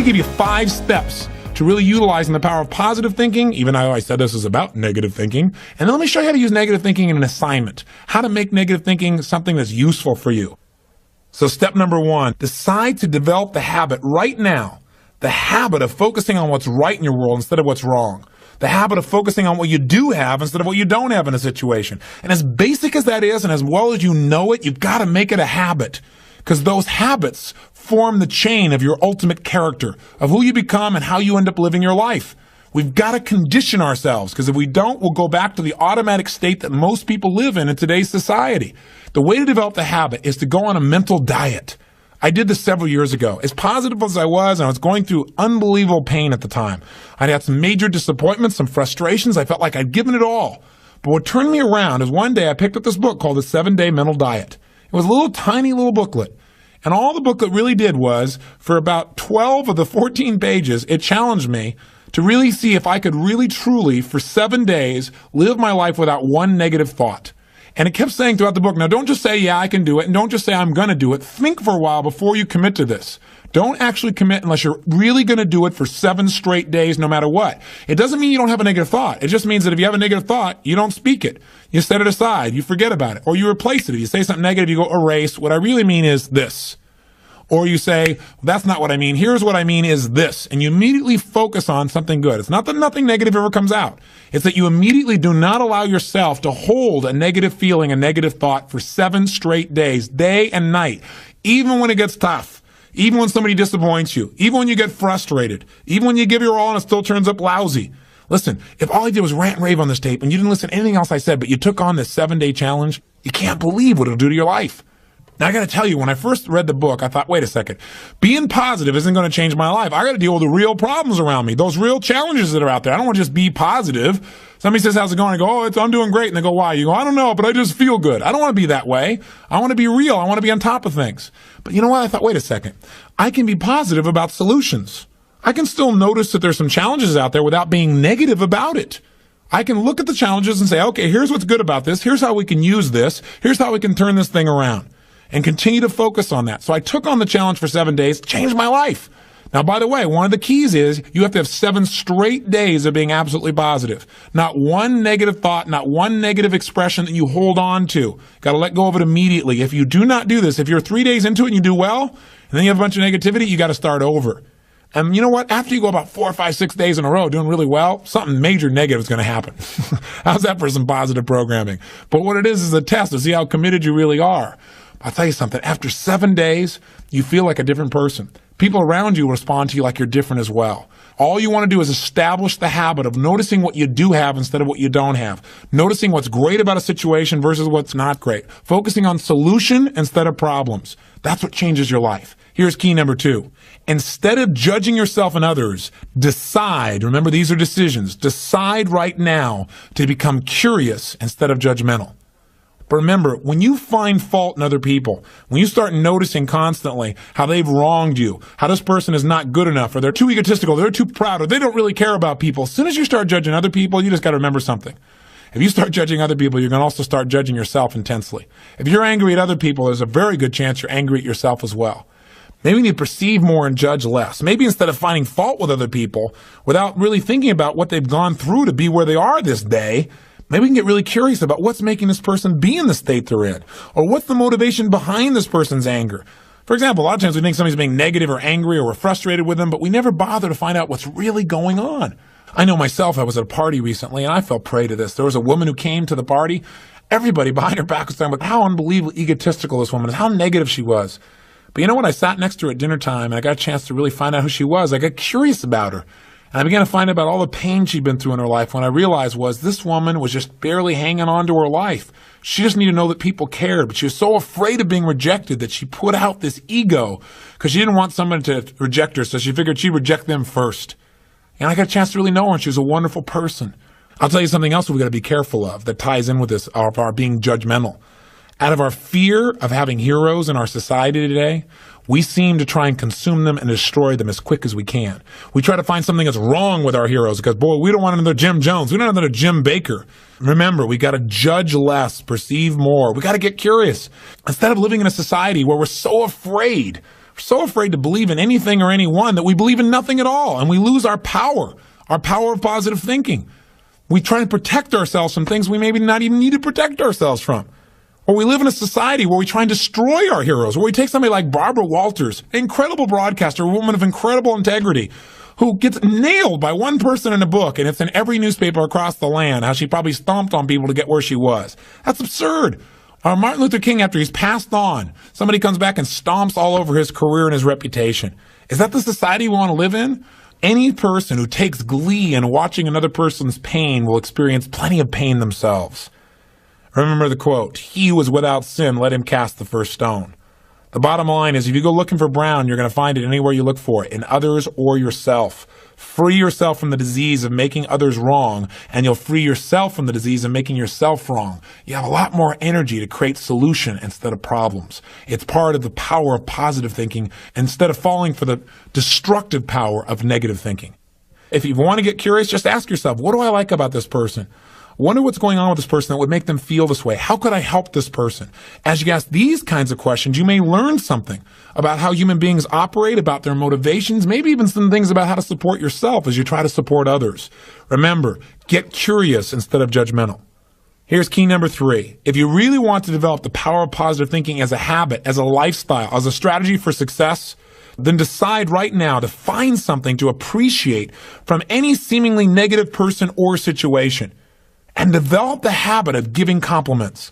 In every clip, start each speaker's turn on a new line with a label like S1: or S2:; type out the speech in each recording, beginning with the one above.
S1: give you 5 steps to really utilizing the power of positive thinking, even though I said this is about negative thinking. And then let me show you how to use negative thinking in an assignment, how to make negative thinking something that's useful for you. So step number 1, decide to develop the habit right now, the habit of focusing on what's right in your world instead of what's wrong. The habit of focusing on what you do have instead of what you don't have in a situation. And as basic as that is, and as well as you know it, you've got to make it a habit. Because those habits form the chain of your ultimate character, of who you become and how you end up living your life. We've got to condition ourselves, because if we don't, we'll go back to the automatic state that most people live in today's society. The way to develop the habit is to go on a mental diet. I did this several years ago. As positive as I was, and I was going through unbelievable pain at the time. I'd had some major disappointments, some frustrations. I felt like I'd given it all. But what turned me around is one day I picked up this book called The 7-Day Mental Diet. It was a little tiny little booklet. And all the booklet really did was, for about 12 of the 14 pages, it challenged me to really see if I could really truly, for 7 days, live my life without one negative thought. And it kept saying throughout the book, now don't just say, yeah, I can do it, and don't just say, I'm going to do it. Think for a while before you commit to this. Don't actually commit unless you're really going to do it for 7 straight days, no matter what. It doesn't mean you don't have a negative thought. It just means that if you have a negative thought, you don't speak it. You set it aside. You forget about it. Or you replace it. If you say something negative, you go erase. What I really mean is this. Or you say, that's not what I mean. Here's what I mean is this. And you immediately focus on something good. It's not that nothing negative ever comes out. It's that you immediately do not allow yourself to hold a negative feeling, a negative thought for 7 straight days, day and night, even when it gets tough, even when somebody disappoints you, even when you get frustrated, even when you give your all and it still turns up lousy. Listen, if all I did was rant and rave on this tape and you didn't listen to anything else I said, but you took on this 7-day challenge, you can't believe what it'll do to your life. Now, I got to tell you, when I first read the book, I thought, wait a second, being positive isn't going to change my life. I got to deal with the real problems around me, those real challenges that are out there. I don't want to just be positive. Somebody says, how's it going? I go, I'm doing great. And they go, why? You go, I don't know, but I just feel good. I don't want to be that way. I want to be real. I want to be on top of things. But you know what? I thought, wait a second. I can be positive about solutions. I can still notice that there's some challenges out there without being negative about it. I can look at the challenges and say, okay, here's what's good about this. Here's how we can use this. Here's how we can turn this thing around. And continue to focus on that. So I took on the challenge for 7 days, changed my life. Now, by the way, one of the keys is you have to have 7 straight days of being absolutely positive. Not one negative thought, not one negative expression that you hold on to. Got to let go of it immediately. If you do not do this, if you're 3 days into it and you do well, and then you have a bunch of negativity, you got to start over. And you know what? After you go about 4, 5, 6 days in a row doing really well, something major negative is going to happen. How's that for some positive programming? But what it is a test to see how committed you really are. I'll tell you something. After 7 days, you feel like a different person. People around you respond to you like you're different as well. All you want to do is establish the habit of noticing what you do have instead of what you don't have. Noticing what's great about a situation versus what's not great. Focusing on solution instead of problems. That's what changes your life. Here's key number 2. Instead of judging yourself and others, decide, remember these are decisions, decide right now to become curious instead of judgmental. But remember, when you find fault in other people, when you start noticing constantly how they've wronged you, how this person is not good enough, or they're too egotistical, they're too proud, or they don't really care about people, as soon as you start judging other people, you just got to remember something. If you start judging other people, you're going to also start judging yourself intensely. If you're angry at other people, there's a very good chance you're angry at yourself as well. Maybe you need to perceive more and judge less. Maybe instead of finding fault with other people, without really thinking about what they've gone through to be where they are this day, maybe we can get really curious about what's making this person be in the state they're in, or what's the motivation behind this person's anger. For example, a lot of times we think somebody's being negative or angry or we're frustrated with them, but we never bother to find out what's really going on. I know myself, I was at a party recently and I fell prey to this. There was a woman who came to the party. Everybody behind her back was talking about how unbelievably egotistical this woman is, how negative she was. But you know what? I sat next to her at dinner time and I got a chance to really find out who she was. I got curious about her. And I began to find out about all the pain she'd been through in her life. When I realized was this woman was just barely hanging on to her life. She just needed to know that people cared, but she was so afraid of being rejected that she put out this ego because she didn't want someone to reject her, so she figured she'd reject them first. And I got a chance to really know her, and she was a wonderful person. I'll tell you something else we've got to be careful of that ties in with this, of our being judgmental. Out of our fear of having heroes in our society today, we seem to try and consume them and destroy them as quick as we can. We try to find something that's wrong with our heroes because, boy, we don't want another Jim Jones. We don't want another Jim Baker. Remember, we got to judge less, perceive more. We got to get curious. Instead of living in a society where we're so afraid We're so afraid to believe in anything or anyone that we believe in nothing at all, and we lose our power of positive thinking. We try to protect ourselves from things we maybe not even need to protect ourselves from. Or we live in a society where we try and destroy our heroes, where we take somebody like Barbara Walters, an incredible broadcaster, a woman of incredible integrity, who gets nailed by one person in a book, and it's in every newspaper across the land, how she probably stomped on people to get where she was. That's absurd. Or Martin Luther King, after he's passed on, somebody comes back and stomps all over his career and his reputation. Is that the society we want to live in? Any person who takes glee in watching another person's pain will experience plenty of pain themselves. Remember the quote, "He who is without sin, let him cast the first stone." The bottom line is, if you go looking for brown, you're going to find it anywhere you look for it, in others or yourself. Free yourself from the disease of making others wrong, and you'll free yourself from the disease of making yourself wrong. You have a lot more energy to create solution instead of problems. It's part of the power of positive thinking instead of falling for the destructive power of negative thinking. If you want to get curious, just ask yourself, what do I like about this person? Wonder what's going on with this person that would make them feel this way. How could I help this person? As you ask these kinds of questions, you may learn something about how human beings operate, about their motivations, maybe even some things about how to support yourself as you try to support others. Remember, get curious instead of judgmental. Here's key number 3. If you really want to develop the power of positive thinking as a habit, as a lifestyle, as a strategy for success, then decide right now to find something to appreciate from any seemingly negative person or situation. And develop the habit of giving compliments.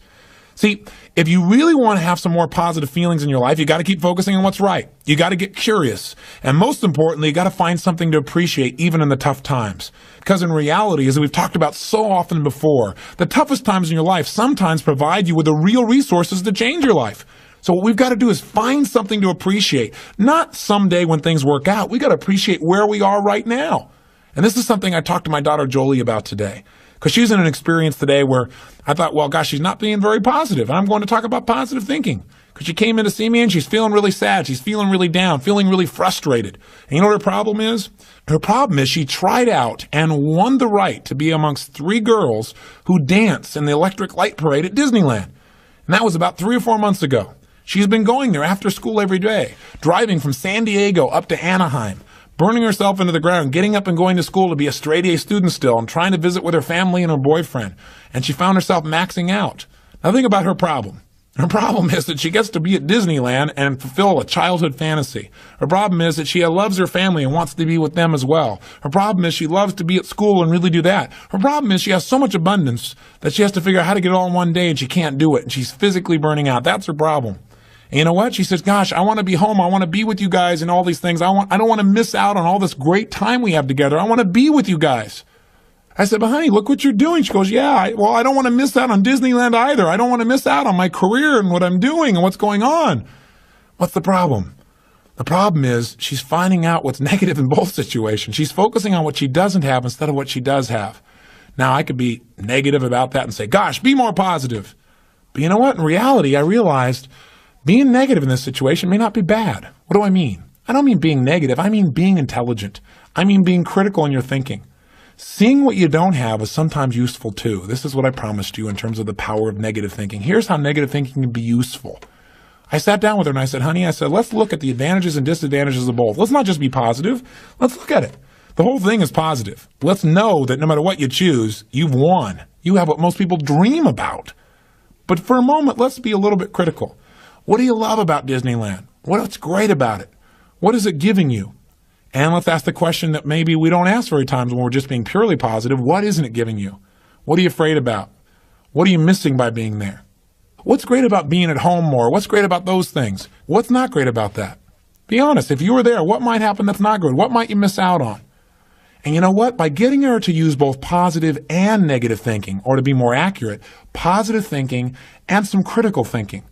S1: See, if you really want to have some more positive feelings in your life, you got to keep focusing on what's right. You got to get curious. And most importantly, you got to find something to appreciate even in the tough times. Because in reality, as we've talked about so often before, the toughest times in your life sometimes provide you with the real resources to change your life. So what we've got to do is find something to appreciate. Not someday when things work out. We got to appreciate where we are right now. And this is something I talked to my daughter Jolie about today. Because she's in an experience today where I thought, well, gosh, she's not being very positive. And I'm going to talk about positive thinking. Because she came in to see me and she's feeling really sad. She's feeling really down, feeling really frustrated. And you know what her problem is? Her problem is she tried out and won the right to be amongst 3 girls who dance in the electric light parade at Disneyland. And that was about 3 or 4 months ago. She's been going there after school every day, driving from San Diego up to Anaheim, burning herself into the ground, getting up and going to school to be a straight-A student still and trying to visit with her family and her boyfriend. And she found herself maxing out. Now think about her problem. Her problem is that she gets to be at Disneyland and fulfill a childhood fantasy. Her problem is that she loves her family and wants to be with them as well. Her problem is she loves to be at school and really do that. Her problem is she has so much abundance that she has to figure out how to get it all in one day and she can't do it. And she's physically burning out. That's her problem. And you know what? She says, gosh, I want to be home. I want to be with you guys and all these things. I don't want to miss out on all this great time we have together. I want to be with you guys. I said, but honey, look what you're doing. She goes, yeah, I don't want to miss out on Disneyland either. I don't want to miss out on my career and what I'm doing and what's going on. What's the problem? The problem is she's finding out what's negative in both situations. She's focusing on what she doesn't have instead of what she does have. Now, I could be negative about that and say, gosh, be more positive. But you know what? In reality, I realized being negative in this situation may not be bad. What do I mean? I don't mean being negative. I mean being intelligent. I mean being critical in your thinking. Seeing what you don't have is sometimes useful too. This is what I promised you in terms of the power of negative thinking. Here's how negative thinking can be useful. I sat down with her and I said, honey, let's look at the advantages and disadvantages of both. Let's not just be positive. Let's look at it. The whole thing is positive. Let's know that no matter what you choose, you've won. You have what most people dream about. But for a moment, let's be a little bit critical. What do you love about Disneyland? What's great about it? What is it giving you? And let's ask the question that maybe we don't ask very times when we're just being purely positive. What isn't it giving you? What are you afraid about? What are you missing by being there? What's great about being at home more? What's great about those things? What's not great about that? Be honest. If you were there, what might happen that's not good? What might you miss out on? And you know what? By getting her to use both positive and negative thinking, or to be more accurate, positive thinking and some critical thinking,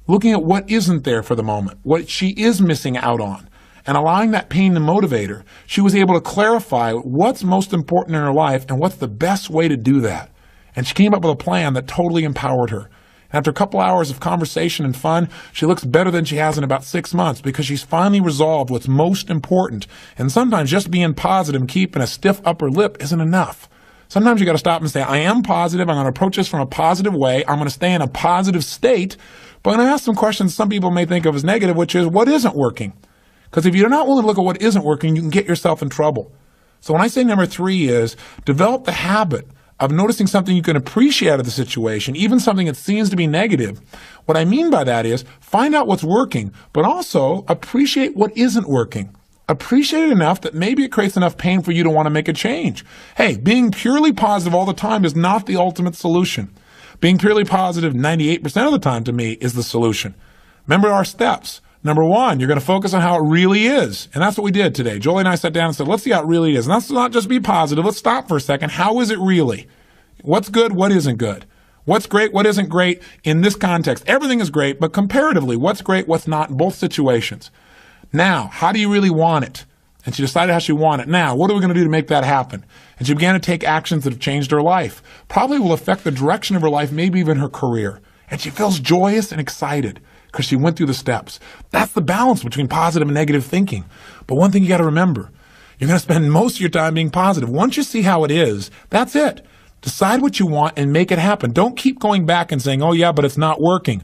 S1: looking at what isn't there for the moment, what she is missing out on, and allowing that pain to motivate her, she was able to clarify what's most important in her life and what's the best way to do that. And she came up with a plan that totally empowered her. After a couple hours of conversation and fun, she looks better than she has in about 6 months because she's finally resolved what's most important. And sometimes just being positive and keeping a stiff upper lip isn't enough. Sometimes you got to stop and say, I am positive. I'm going to approach this from a positive way. I'm going to stay in a positive state. But I'm going to ask some questions some people may think of as negative, which is what isn't working? Because if you're not willing to look at what isn't working, you can get yourself in trouble. So when I say number 3 is develop the habit of noticing something you can appreciate out of the situation, even something that seems to be negative. What I mean by that is find out what's working, but also appreciate what isn't working. Appreciate it enough that maybe it creates enough pain for you to want to make a change. Hey, being purely positive all the time is not the ultimate solution. Being purely positive 98% of the time to me is the solution. Remember our steps. Number 1, you're going to focus on how it really is. And that's what we did today. Jolie and I sat down and said, let's see how it really is. And let's not just be positive. Let's stop for a second. How is it really? What's good? What isn't good? What's great? What isn't great in this context? Everything is great, but comparatively, what's great? What's not in both situations? Now, how do you really want it? And she decided how she wanted it. Now, what are we going to do to make that happen? And she began to take actions that have changed her life. Probably will affect the direction of her life, maybe even her career. And she feels joyous and excited because she went through the steps. That's the balance between positive and negative thinking. But one thing you got to remember, you're going to spend most of your time being positive. Once you see how it is, that's it. Decide what you want and make it happen. Don't keep going back and saying, oh yeah, but it's not working.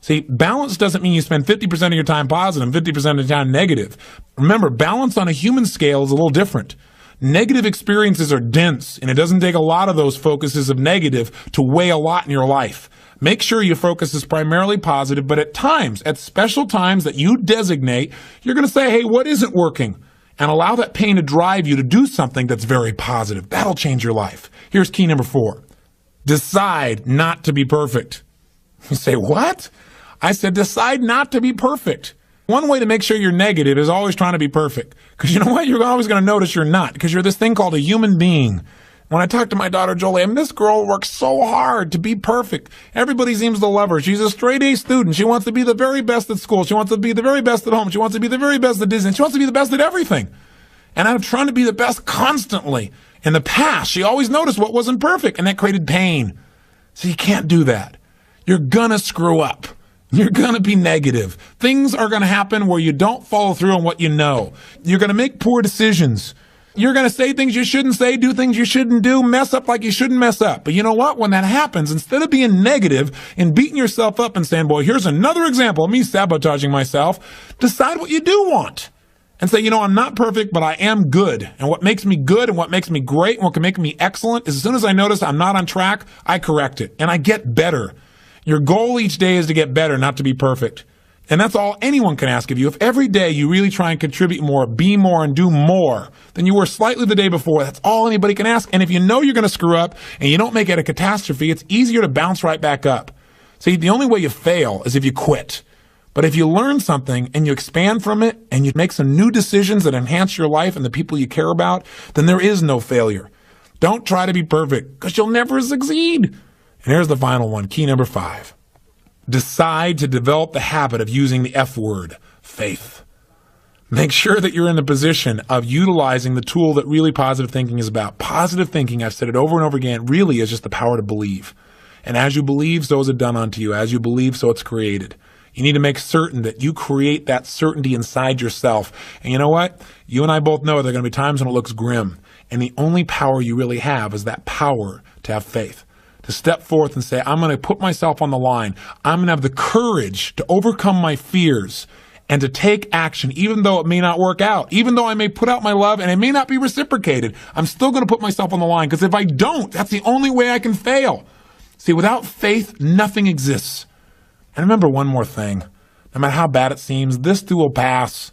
S1: See, balance doesn't mean you spend 50% of your time positive and 50% of your time negative. Remember, balance on a human scale is a little different. Negative experiences are dense, and it doesn't take a lot of those focuses of negative to weigh a lot in your life. Make sure your focus is primarily positive, but at times, at special times that you designate, you're going to say, hey, what isn't working? And allow that pain to drive you to do something that's very positive. That'll change your life. Here's key number 4. Decide not to be perfect. You say, what? I said, decide not to be perfect. One way to make sure you're negative is always trying to be perfect. Because you know what? You're always going to notice you're not. Because you're this thing called a human being. When I talk to my daughter, Jolie, and this girl works so hard to be perfect. Everybody seems to love her. She's a straight A student. She wants to be the very best at school. She wants to be the very best at home. She wants to be the very best at Disney. She wants to be the best at everything. And I'm trying to be the best constantly. In the past, she always noticed what wasn't perfect, and that created pain. So you can't do that. You're going to screw up. You're going to be negative. Things are going to happen where you don't follow through on what you know. You're going to make poor decisions. You're going to say things you shouldn't say, do things you shouldn't do, mess up like you shouldn't mess up. But you know what? When that happens, instead of being negative and beating yourself up and saying, boy, here's another example of me sabotaging myself, decide what you do want. And say, you know, I'm not perfect, but I am good. And what makes me good and what makes me great and what can make me excellent is as soon as I notice I'm not on track, I correct it and I get better. Your goal each day is to get better, not to be perfect. And that's all anyone can ask of you. If every day you really try and contribute more, be more, and do more than you were slightly the day before, that's all anybody can ask. And if you know you're going to screw up and you don't make it a catastrophe, it's easier to bounce right back up. See, the only way you fail is if you quit. But if you learn something and you expand from it and you make some new decisions that enhance your life and the people you care about, then there is no failure. Don't try to be perfect because you'll never succeed. And here's the final one, key number 5. Decide to develop the habit of using the F word, faith. Make sure that you're in the position of utilizing the tool that really positive thinking is about. Positive thinking, I've said it over and over again, really is just the power to believe. And as you believe, so is it done unto you. As you believe, so it's created. You need to make certain that you create that certainty inside yourself. And you know what? You and I both know there are going to be times when it looks grim. And the only power you really have is that power to have faith. To step forth and say, I'm going to put myself on the line. I'm going to have the courage to overcome my fears and to take action, even though it may not work out. Even though I may put out my love and it may not be reciprocated, I'm still going to put myself on the line. Because if I don't, that's the only way I can fail. See, without faith, nothing exists. And remember one more thing. No matter how bad it seems, this too will pass.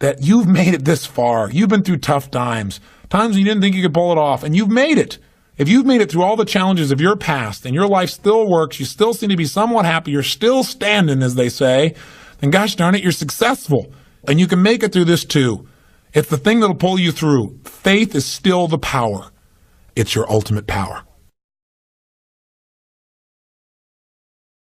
S1: That you've made it this far. You've been through tough times. Times when you didn't think you could pull it off. And you've made it. If you've made it through all the challenges of your past and your life still works, you still seem to be somewhat happy, you're still standing, as they say, then gosh darn it, you're successful. And you can make it through this too. It's the thing that'll pull you through. Faith is still the power. It's your ultimate power.